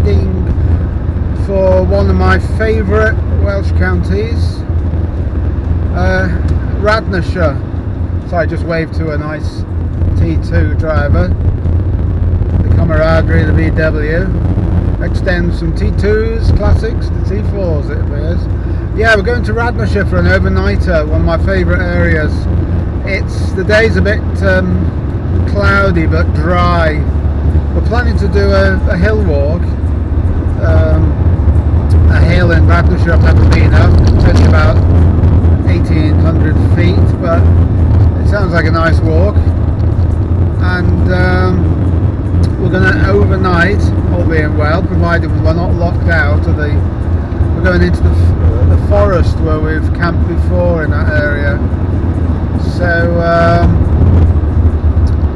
heading for one of my favourite Welsh counties, Radnorshire. So I just waved to a nice T2 driver, the camaraderie of the VW. Extends from T2s, classics to T4s, it appears. Yeah, we're going to Radnorshire for an overnighter, one of my favourite areas. The day's a bit cloudy but dry. We're planning to do a hill walk, a hill in Radnorshire I've never been up. It's only about 1,800 feet, but it sounds like a nice walk. And we're going to overnight, all being well, provided we're not locked out. We're going into the forest where we've camped before in that area. So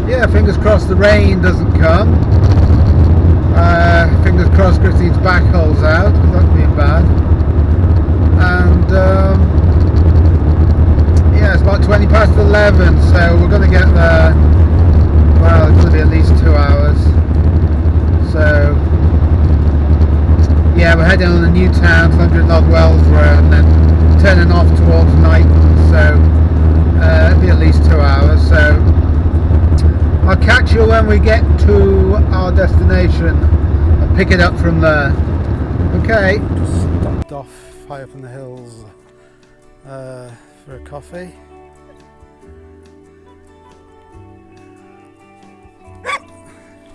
yeah, fingers crossed the rain doesn't come. Fingers crossed Christine's back holds out, because that would be bad. And yeah, it's about 20 past 11, so we're going to get there. Well, it's going to be at least 2 hours. So yeah, we're heading on a new town, 100 Odd Wells Road, and then turning off towards night. So it'll be at least 2 hours. So I'll catch you when we get to our destination and pick it up from there. Okay. Just stopped off high up in the hills for a coffee.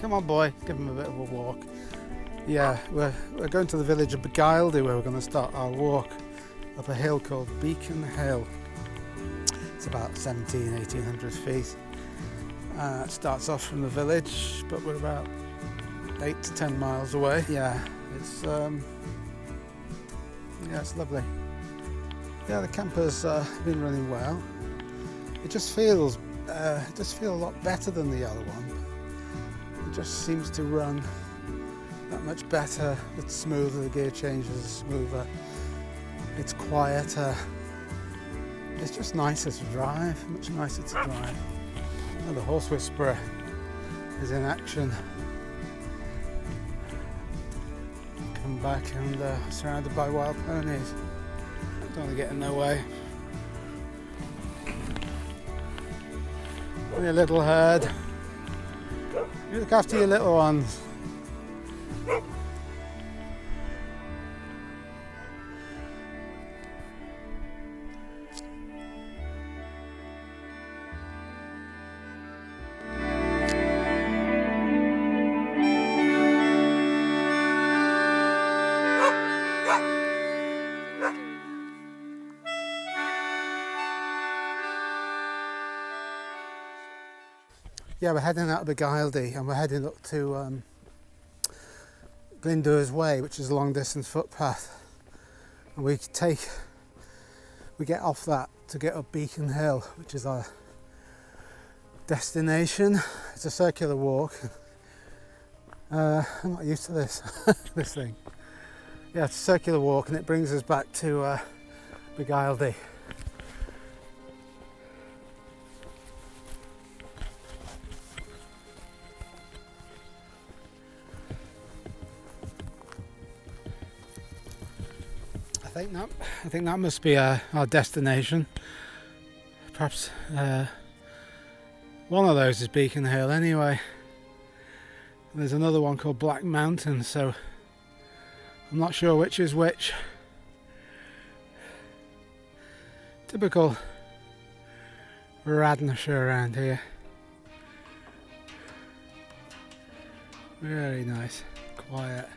Come on, boy, give him a bit of a walk. Yeah, we're going to the village of Beguildy, where we're going to start our walk up a hill called Beacon Hill. It's about 1,800 feet. It starts off from the village, but we're about 8 to 10 miles away. Yeah, it's lovely. Yeah, the camper's been running well. It just feels a lot better than the other one. It just seems to run that much better. It's smoother, the gear changes are smoother, it's quieter, it's just nicer to drive, much nicer to drive. Oh, the horse whisperer is in action. Come back and surrounded by wild ponies. Don't want to get in their way. Your little herd. You look after your little ones. Yeah, we're heading out of Beguildy and we're heading up to Glyndwr's Way, which is a long distance footpath, and we get off that to get up Beacon Hill, which is our destination. It's a circular walk. I'm not used to this this thing. Yeah, it's a circular walk and it brings us back to Beguildy. I think that must be our destination. Perhaps one of those is Beacon Hill anyway. There's another one called Black Mountain, so I'm not sure which is which. Typical Radnorshire around here. Very nice, quiet,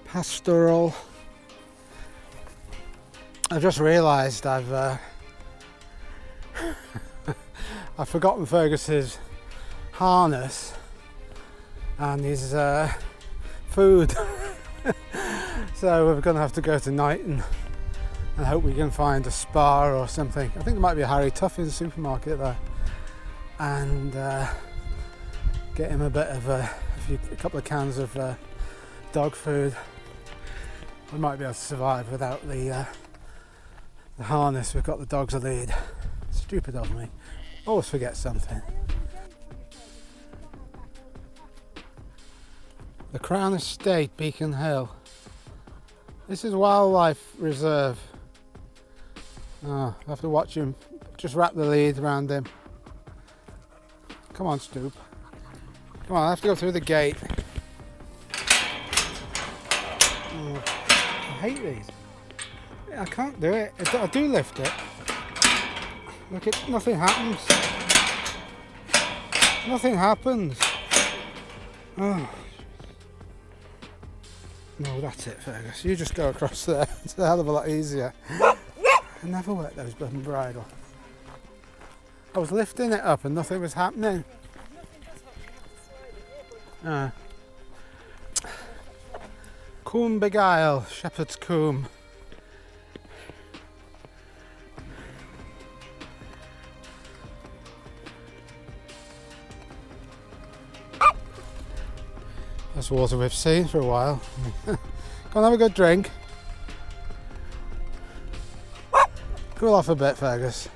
pastoral. I've just realised I've forgotten Fergus's harness and his food, so we're going to have to go tonight and hope we can find a Spar or something. I think there might be a Harry Tuffin supermarket there, and get him a bit of a couple of cans of dog food. We might be able to survive without the harness. We've got the dogs a lead. Stupid of me. Always forget something. The Crown Estate, Beacon Hill. This is wildlife reserve. Oh, I have to watch him. Just wrap the lead around him. Come on, Stoop. Come on, I have to go through the gate. Oh, I hate these. I can't do it. I do lift it. Look, nothing happens. Nothing happens. Oh. No, that's it, Fergus. You just go across there. It's a hell of a lot easier. I never worked those bloody bridle. I was lifting it up and nothing was happening. Coombe Beguile, Shepherd's Combe. That's water we've seen for a while. Go and have a good drink. Cool off a bit, Fergus.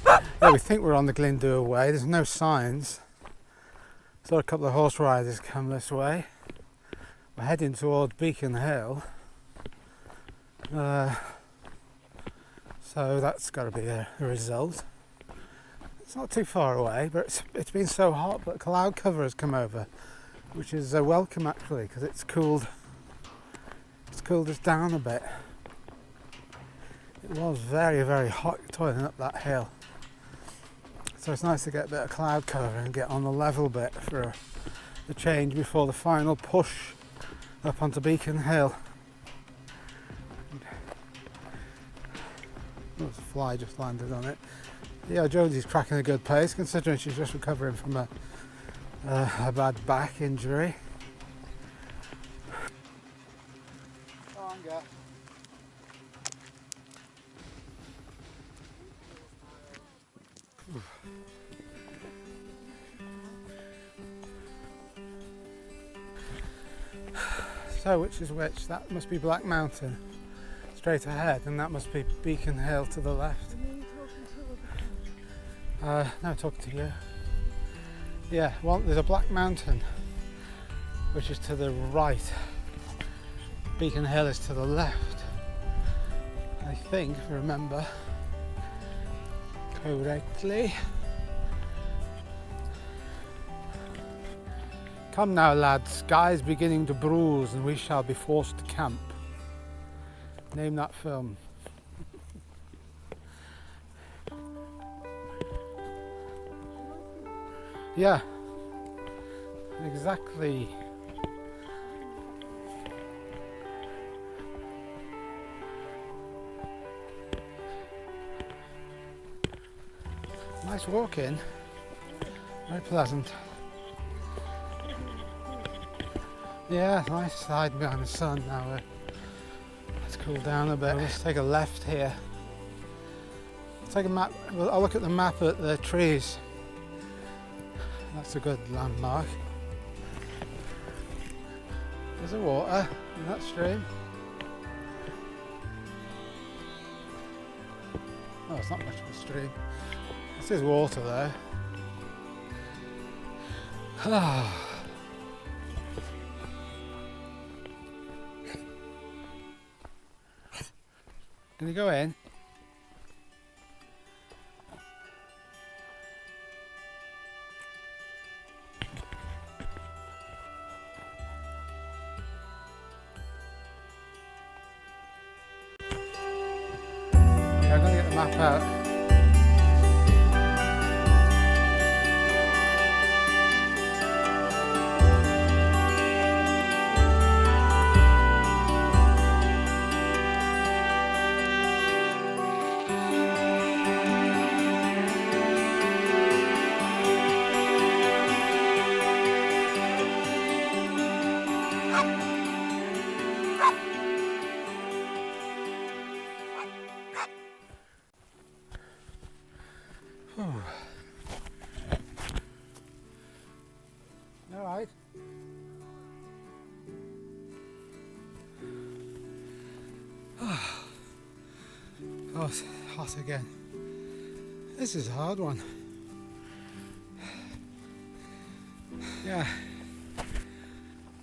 Yeah, we think we're on the Glyndŵr Way. There's no signs. Saw a couple of horse riders come this way. We're heading towards Beacon Hill. So that's got to be a result. It's not too far away, but it's been so hot, but cloud cover has come over, which is welcome actually, because it's cooled us down a bit. It was very, very hot toiling up that hill. So it's nice to get a bit of cloud cover and get on the level bit for the change before the final push up onto Beacon Hill. Oh, a fly just landed on it. Yeah, Jonesy's cracking a good pace considering she's just recovering from a bad back injury. Come on, go. So which is which? That must be Black Mountain straight ahead, and that must be Beacon Hill to the left. No, talking to you. Yeah, well, there's a Black Mountain which is to the right. Beacon Hill is to the left. I think, if I remember correctly. Come now, lads, sky's beginning to bruise and we shall be forced to camp. Name that film. Yeah, exactly. Nice walking, very pleasant. Yeah, nice hiding behind the sun now. Let's cool down a bit. Let's take a left here. Let's take a map. I'll look at the map at the trees. That's a good landmark. There's a water in that stream. Oh, it's not much of a stream. This is water there. Can you go in? Yeah, I'm going to get the map out. All right. Oh, it's hot again. This is a hard one. yeah,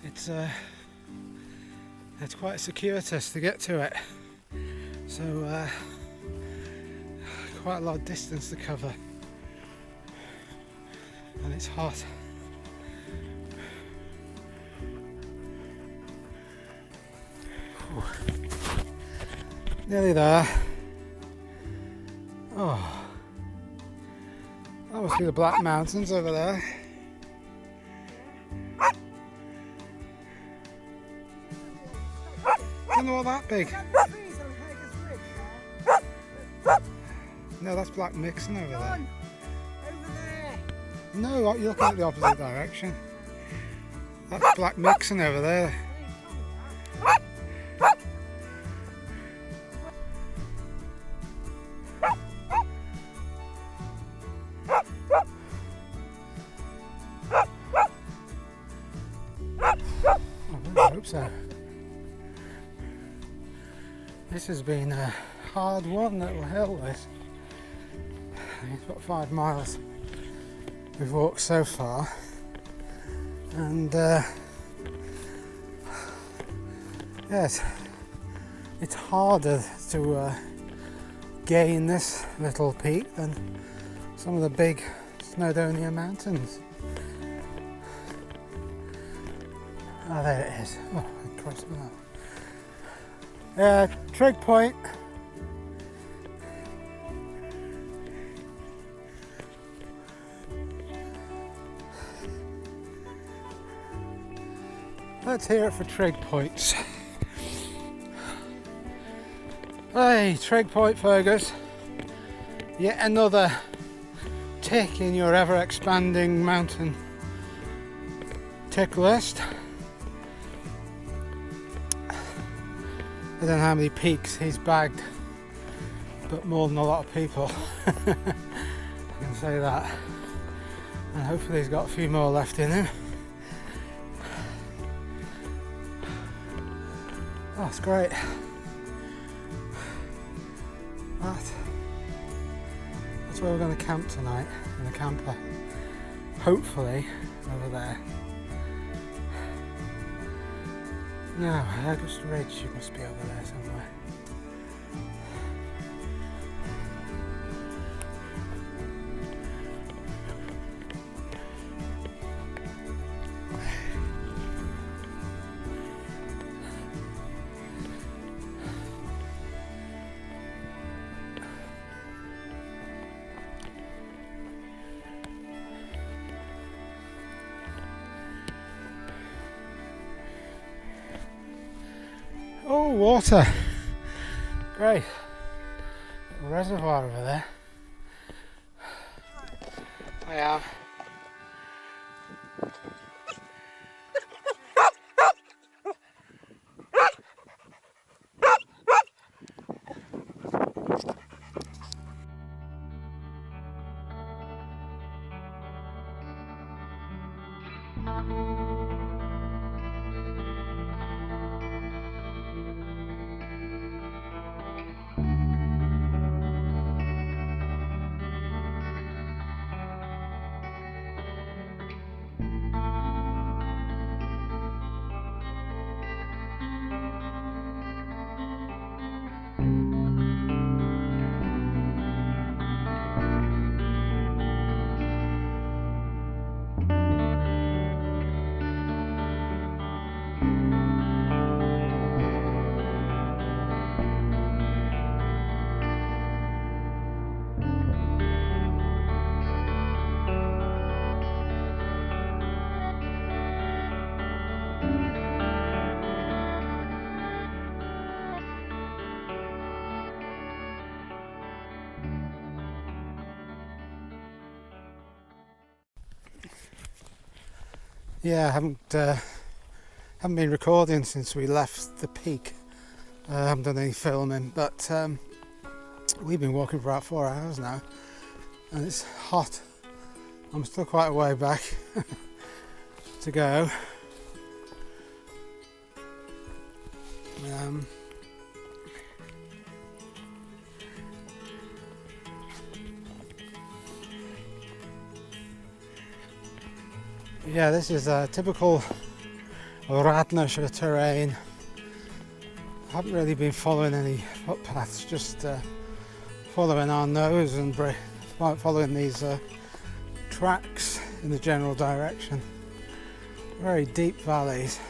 it's quite circuitous to get to it, so quite a lot of distance to cover, and it's hot. Whew. Nearly there. Oh, that must be the Black Mountains over there. They're not that big. No, that's Black Mixon over there. No, you're looking at the opposite direction. That's Black Mixon over there. I hope so. This has been a hard one, little hill this. It's about 5 miles we've walked so far, and yes, it's harder to gain this little peak than some of the big Snowdonia mountains. Oh, there it is. Oh, I'm crossing that. Trig Point. Let's hear it for Trig Points. Hey, Trig Point, Fergus. Yet another tick in your ever-expanding mountain tick list. I don't know how many peaks he's bagged, but more than a lot of people. I can say that. And hopefully he's got a few more left in him. Oh, that's great. That's where we're going to camp tonight, in the camper. Hopefully over there. No, August Ridge must be over there somewhere. Oh, water! Great. Little reservoir over there. I am. Yeah, I haven't been recording since we left the peak. I haven't done any filming, but we've been walking for about 4 hours now, and it's hot. I'm still quite a way back to go. Yeah, this is a typical Radnorshire terrain. I haven't really been following any footpaths, just following our nose and following these tracks in the general direction. Very deep valleys.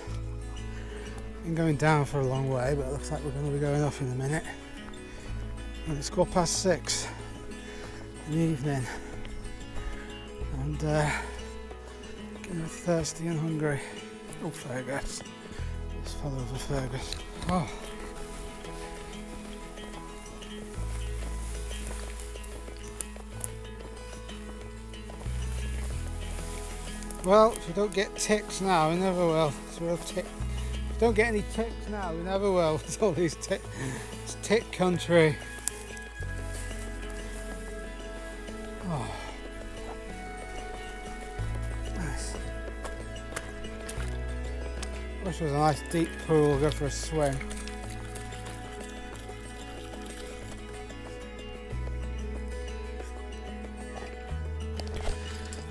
Been going down for a long way, but it looks like we're going to be going up in a minute. And it's 6:15 in the evening, and getting thirsty and hungry. Oh, Fergus! Let's follow over Fergus. Oh. Well, if we don't get ticks now, we never will. It's a real tick. If we don't get any ticks now, we never will. It's all these tick. It's tick country. Oh. Nice. Wish there was a nice deep pool, go for a swim.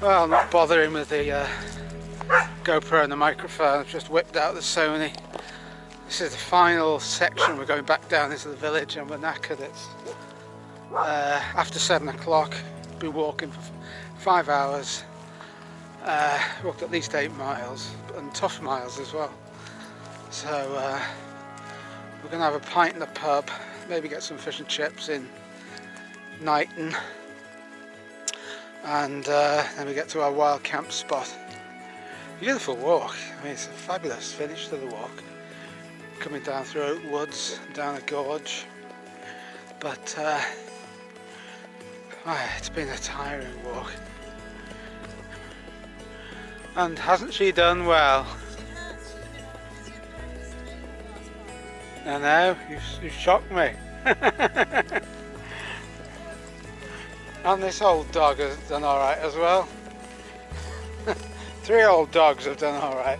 Well, I'm not bothering with the GoPro and the microphone. I've just whipped out the Sony. This is the final section. We're going back down into the village and we're knackered. It's after 7 o'clock. Been walking for 5 hours. Walked at least 8 miles, and tough miles as well. So we're going to have a pint in the pub, maybe get some fish and chips in Knighton. And then we get to our wild camp spot. Beautiful walk. I mean, it's a fabulous finish to the walk. Coming down through oak woods, down a gorge. But it's been a tiring walk. And hasn't she done well? I know, you shocked me. And this old dog has done alright as well. 3 old dogs have done alright.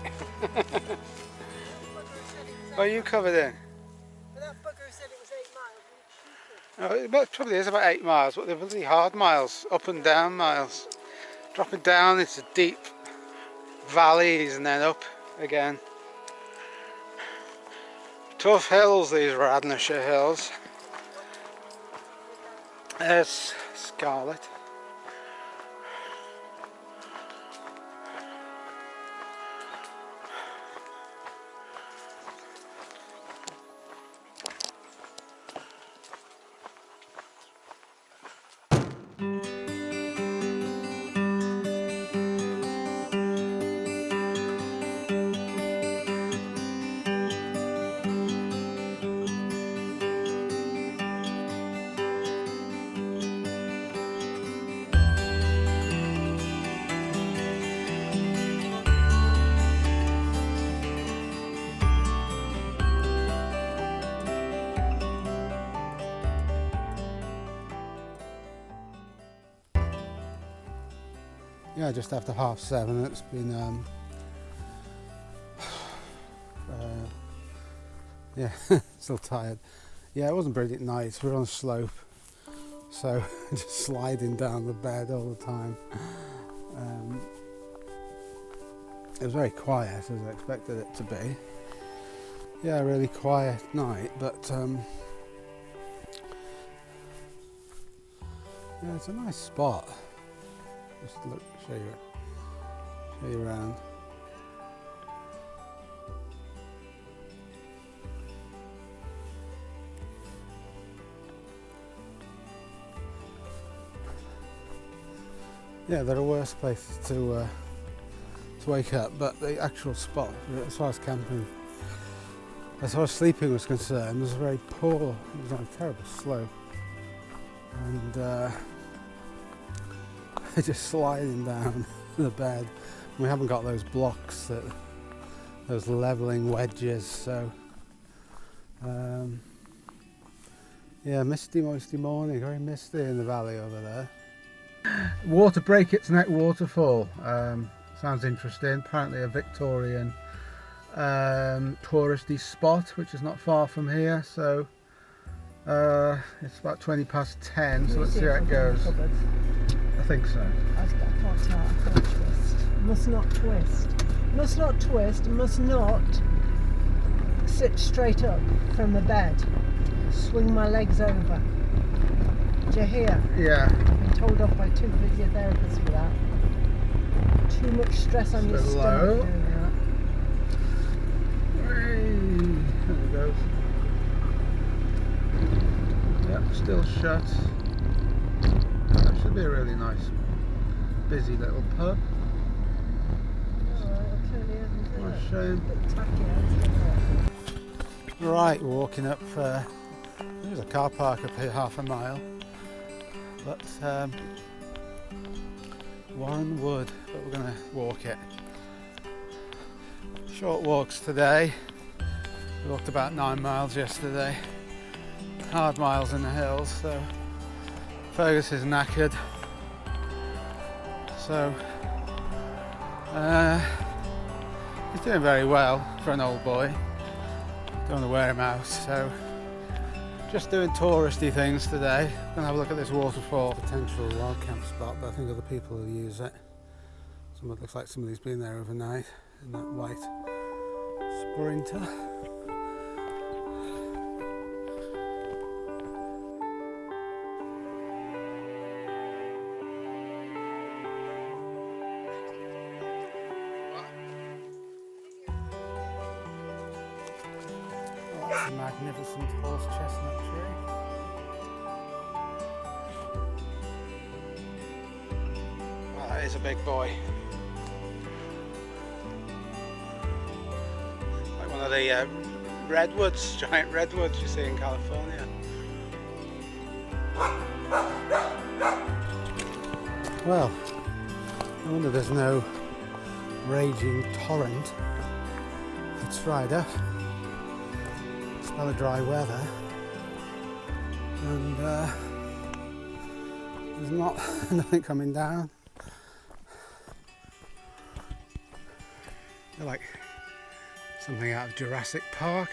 What are you covered in? But that bugger said it was 8 miles. Oh, it probably is about 8 miles, but they're really hard miles, up and down miles. Dropping down into deep valleys and then up again. Tough hills, these Radnorshire hills. There's Scarlet. Yeah, just after 7:30. It's been yeah, still tired. Yeah, it wasn't brilliant night. We were on a slope, so just sliding down the bed all the time. It was very quiet, as I expected it to be. Yeah, a really quiet night, but yeah, it's a nice spot. Just look, show you around. Yeah, there are worse places to wake up, but the actual spot, as far as camping, as far as sleeping was concerned, was very poor. It was on a terrible slope, and just sliding down the bed. We haven't got those blocks, those levelling wedges, so yeah, misty, moisty morning, very misty in the valley over there. Water break its neck waterfall. Sounds interesting. Apparently a Victorian touristy spot, which is not far from here. So it's about 10:20. So let's see how it goes. I think so. I can't tell. I can't trust. Must not twist. Must not twist, must not sit straight up from the bed. Swing my legs over. Do you hear? Yeah. I've been told off by 2 physiotherapists for that. Too much stress on your stomach doing that. Hey, there it goes. Yep, still shut. That should be a really nice, busy little pub. Alright, I'll turn the others in. What a shame. Bit tacky, isn't it? Right, walking up. There's a car park up here, half a mile. But Warren Wood, but we're going to walk it. Short walks today. We walked about 9 miles yesterday. Hard miles in the hills, so Fergus is knackered. So he's doing very well for an old boy. Don't want to wear him out, so just doing touristy things today. Gonna have a look at this waterfall. Potential log camp spot, but I think other people will use it. It looks like somebody's been there overnight in that white Sprinter. That's a magnificent horse chestnut tree. Well, that is a big boy. Like one of the redwoods, giant redwoods you see in California. Well, I wonder there's no raging torrent. It's dried up. Spell of dry weather, and there's nothing coming down. They're like something out of Jurassic Park.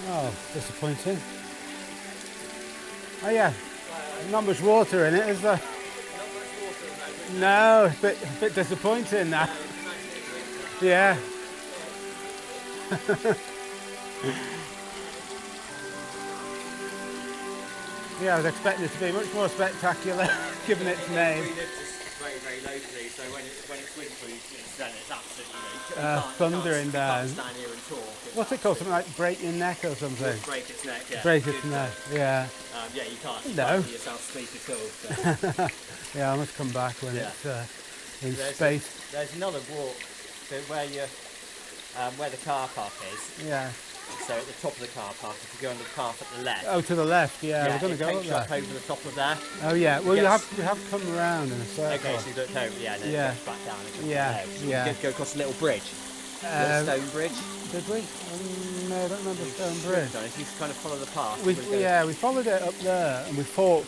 Oh, disappointing. Oh yeah, not much water in it, is there? No, it's a bit disappointing now. Yeah. Yeah, I was expecting it to be much more spectacular, given its name. We live just very, very locally, so when it's wintry, it's absolutely thundering down. You can't stand here and talk. What's it called? Something like break your neck or something? Break its neck, yeah. Break its neck, yeah. Yeah, you can't No. hear yourself speak at all. So. Yeah, I must come back when it's in space. There's another walk so where the car park is. Yeah. So at the top of the car park, if you go on the path at the left. Oh, to the left, yeah. We're going to go up there. Over the top of there. Oh yeah. Well, you have come around in a circle. Okay, so you look over, yeah, then it goes back down. Yeah, yeah. You go across a little bridge. Little stone bridge. Did we? No, I don't remember the stone bridge. You kind of follow the path. We followed it up there, and we thought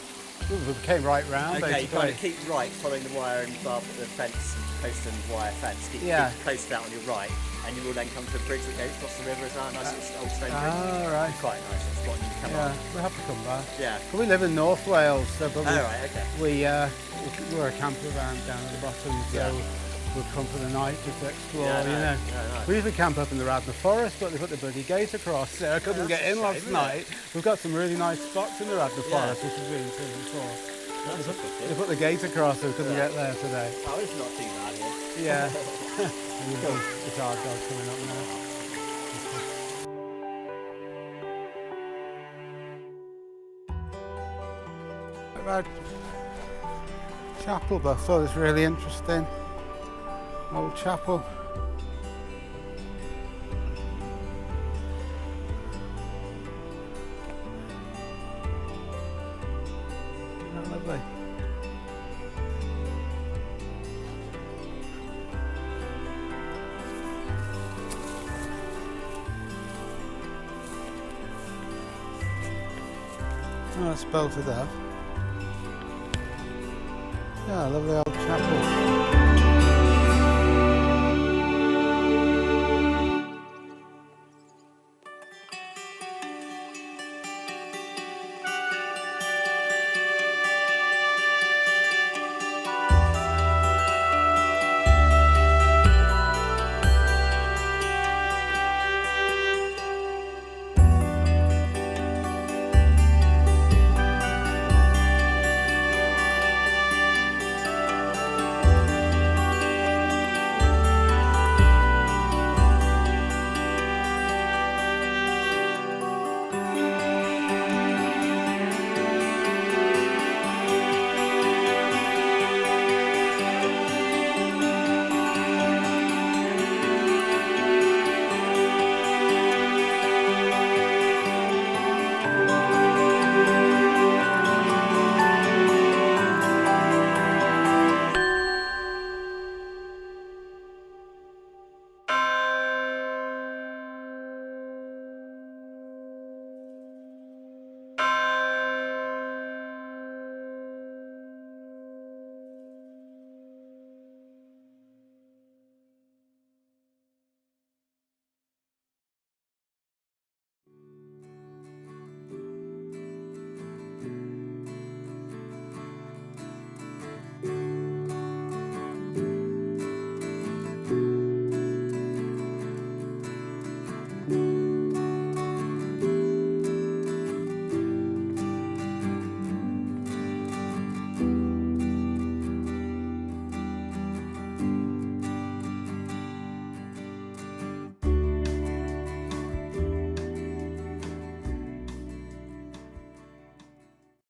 we came right round. Okay, basically. you kind of keep right, following the wire and the fence, post and wire fence. Keep close to that on your right, and you will then come to a bridge that goes across the river. It's a nice old stone bridge. Ah, right. It's quite nice. It's quite you come on. We'll have to come back. Yeah. But we live in North Wales, so but right, okay. we're a campervan down at the bottom, so we'll come for the night just to explore. Nice. We usually camp up in the Radnor forest, but they put the bloody gate across, so I couldn't get in last night. We've got some really nice spots in the Radnor forest, which we've been to before. They put the gate across, so we couldn't get there today. Oh, it's not too bad here. Yeah. And you've got the guard dog coming up now. About chapel, but I thought it was really interesting. Old chapel. Isn't that lovely? Oh, it's bolted up. Yeah, lovely old chapel.